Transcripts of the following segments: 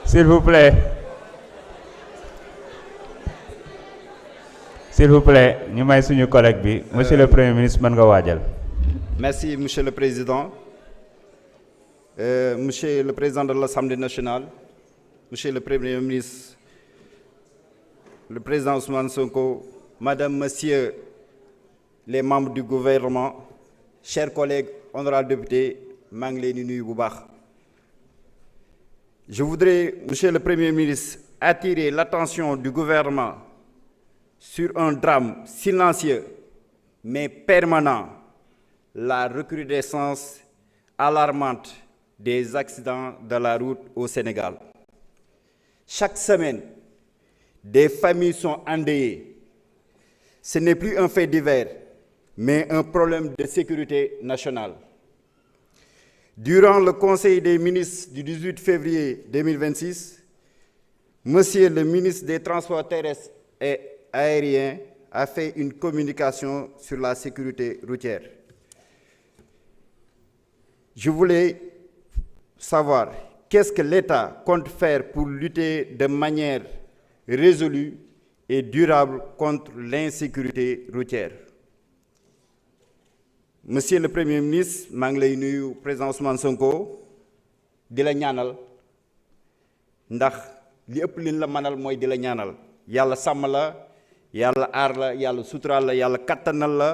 S'il vous plaît. S'il vous plaît, ñu may suñu collègue bi. Monsieur le Premier ministre, mën nga waajal. Merci, Monsieur le Président. Monsieur le Président de l'Assemblée nationale, Monsieur le Premier ministre, le Président Ousmane Sonko, Madame, Monsieur les membres du gouvernement, chers collègues, honorables députés, maa ngi leen di nuyu bu baax. Je voudrais, Monsieur le Premier ministre, attirer l'attention du gouvernement sur un drame silencieux mais permanent, la recrudescence alarmante des accidents de la route au Sénégal. Chaque semaine, des familles sont endeuillées. Ce n'est plus un fait divers, mais un problème de sécurité nationale. Durant le Conseil des ministres du 18 février 2026, Monsieur le ministre des Transports terrestres et aériens a fait une communication sur la sécurité routière. Je voulais savoir qu'est-ce que l'État compte faire pour lutter de manière résolue et durable contre l'insécurité routière. Monsieur le Premier ministre, maa ngi lay nuyu président Ousmane Sonko di la ñaanal ndax li ëpp liñ la mënal mooy di la ñaanal yàlla sàmm la yàlla aar la yàlla suturaal la yàlla kattanal la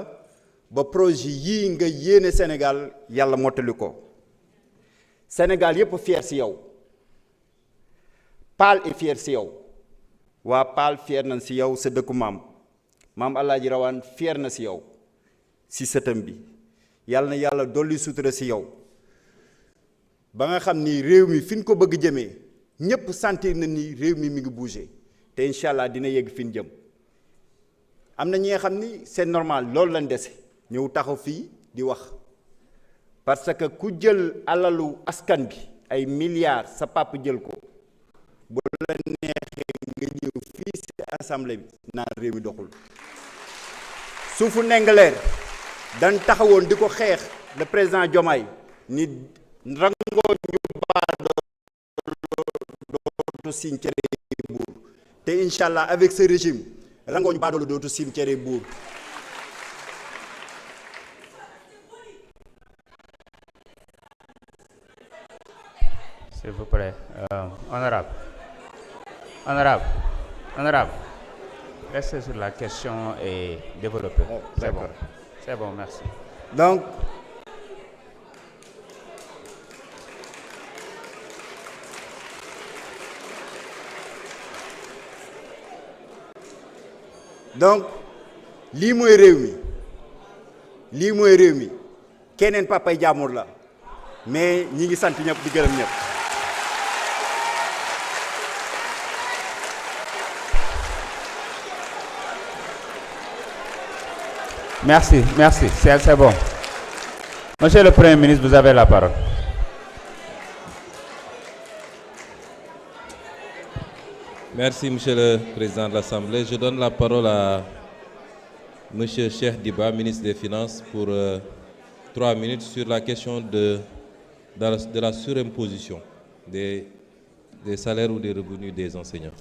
ba projet yii nga yéene Sénégal yàlla mottali ko. Sénégal yëpp fier si yow Paal est fier si yow waa Paal fier nañ si yow sa dëkku maam Alaaji Rawaan fier na si yow si sëtam bi yàlla na yàlla dolli sutura si yow ba nga xam ni réew mi fi ñu ko bëgg jëmee ñëpp sentir na ni réew mi ngi bougé te incha allah dina yegg fi ñu jëm. am na ñi nga xam ni c'est normal loolu lañ dese ñëw taxaw fii di wax parce que ku jël alalu askan bi ay milliards sa papa jël ko bu la neexee nga ñëw fii ci assemblée bi naan réew mi doxul. suufu Ndingler dañ taxawoon di ko xeex le président Diomaye ni rangoo ñu baadoo dootu siñ cere buur te incha allah avec ce régime rangoo ñu baadoo dootu siñ cere buur. S'il vous plaît, honorable. Restez sur la question et développez. Oh, c'est bon. C'est bon, merci. donc lii mooy réew mi keneen papay jàmbur la mais ñi ngi sant ñëpp di gërëm ñëpp. Merci, c'est bon. Monsieur le Premier ministre, vous avez la parole. Merci, Monsieur le Président de l'Assemblée. Je donne la parole à Monsieur Cheikh Diba, ministre des Finances, pour 3 minutes sur la question de la surimposition des salaires ou des revenus des enseignants.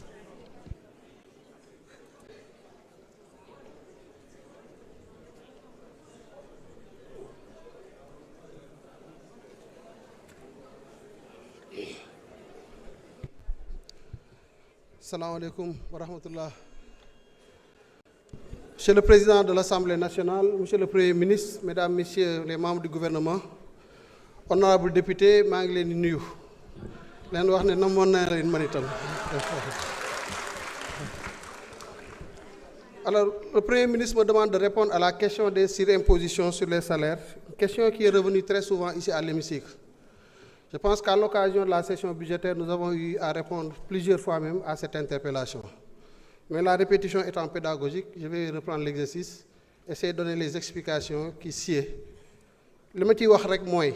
Assalamu alaikum wa rahmatullah. Monsieur le Président de l'Assemblée nationale, Monsieur le Premier ministre, Mesdames, Messieurs les membres du gouvernement, honorables députés, maa ngi leen di nuyu leen wax ne namoon naa leen man itam. Alors, le Premier ministre me demande de répondre à la question des surimpositions sur les salaires, une question qui est revenue très souvent ici à l'hémicycle. Je pense qu'à l'occasion de la session budgétaire, nous avons eu à répondre plusieurs fois même à cette interpellation. Mais la répétition étant pédagogique, je vais reprendre l'exercice, essayer de donner les explications qui sied. Le métier wax rek mooy,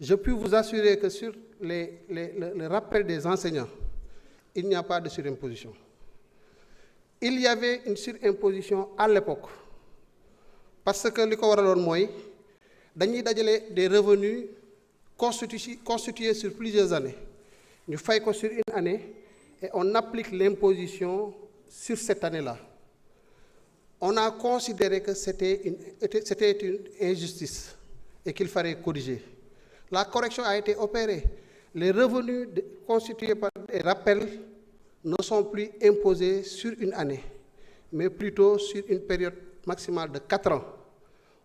je puis vous assurer que sur le rappel des enseignants, il n'y a pas de surimposition. Il y avait une surimposition à l'époque, parce que li ko waraloon mooy dañuy dajale des revenus constitués sur plusieurs années ñu fay ko sur une année et on applique l'imposition sur cette année-là. On a considéré que c'était une injustice et qu'il fallait corriger. La correction a été opérée. Les revenus constitués par des rappels ne sont plus imposés sur une année, mais plutôt sur une période maximale de 4 ans,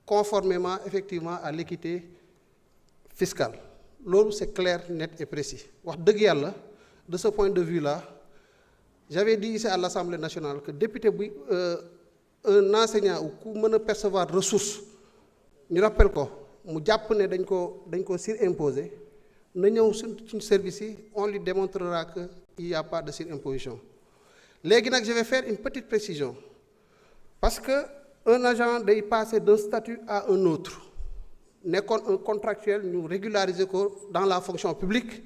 conformément effectivement à l'équité fiscale. Loolu c'est clair, net et précis. Wax dëgg yàlla, de ce point de vue-là, j'avais dit ici à l'Assemblée nationale que député bi un enseignant ou ku mën a percevoir ressource ñu rappel ko mu jàpp ne dañ ko surimposer na ñëw suñu service yi on lui démontrera que il n'y a pas de surimposition. Léegi nag je vais faire une petite précision parce que un agent day passer d'un statut à un autre nekkoon un contractuel ñu régulariser ko dans la fonction publique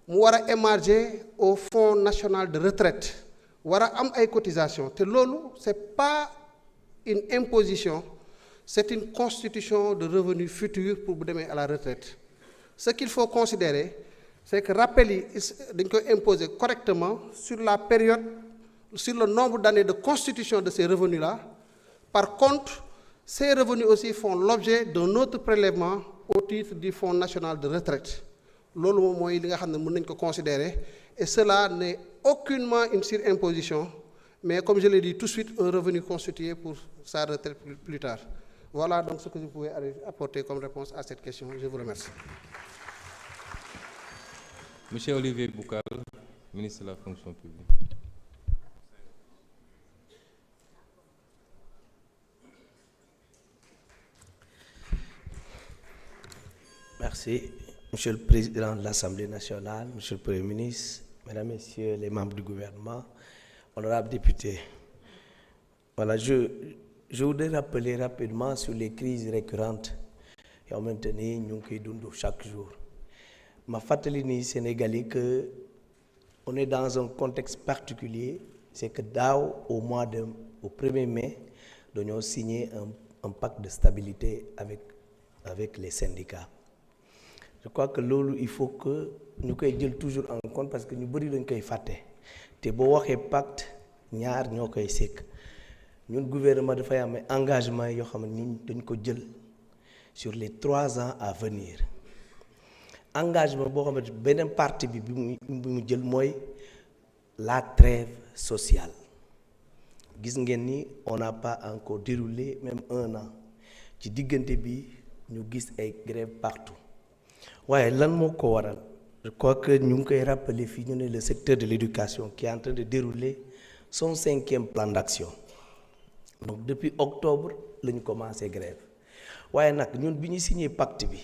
mu war a émarger au Fonds national de retraite war a am ay cotisations te loolu c'est pas une imposition, c'est une constitution de revenus futurs pour bu demee à la retraite. Ce qu'il faut considérer, c'est que rappel yi dañ koy imposer correctement sur la période, sur le nombre d'années de constitution de ces revenus-là. Par contre, ces revenus aussi font l'objet d'un autre prélèvement au titre du Fonds national de retraite. Loolu moom mooy li nga xam ne mën nañ ko considérer et cela n'est aucunement une surimposition, mais comme je l'ai dit tout de suite, un revenu constitué pour sa retraite plus tard. Voilà donc ce que je pouvais apporter comme réponse à cette question. Je vous remercie. Monsieur Olivier Boucal, ministre de la fonction publique. Merci, Monsieur le Président de l'Assemblée nationale, Monsieur le Premier ministre, Mesdames, Messieurs les membres du gouvernement, honorables députés. Voilà, je voudrais rappeler rapidement sur les crises récurrentes et en même temps, nous qui dundou chaque jour. Ma fàttali Sénégalais que on est dans un contexte particulier, c'est que au 1er mai, nous avons signé un pacte de stabilité avec les syndicats. Je crois que loolu il faut que ñu koy jël toujours en compte parce que ñu bëri dañ koy fàtte te boo waxee pacte ñaar ñoo koy sekk ñun gouvernement dafay am engagement yoo xam ne ñun dañ ko jël sur les 3 ans à venir engagement boo xamante beneen partie bi mu jël mooy la trêve sociale gis ngeen ni on n'a pas encore déroulé même 1 an ci diggante bi ñu gis ay grève partout. waaye lan moo ko waral je crois que ñu ngi koy rappeler fii ñu ne le secteur de l'éducation qui est en train de dérouler son 5e plan d'action donc depuis octobre la ñu commencé grève waaye nag ñun bi ñu signé pacte bi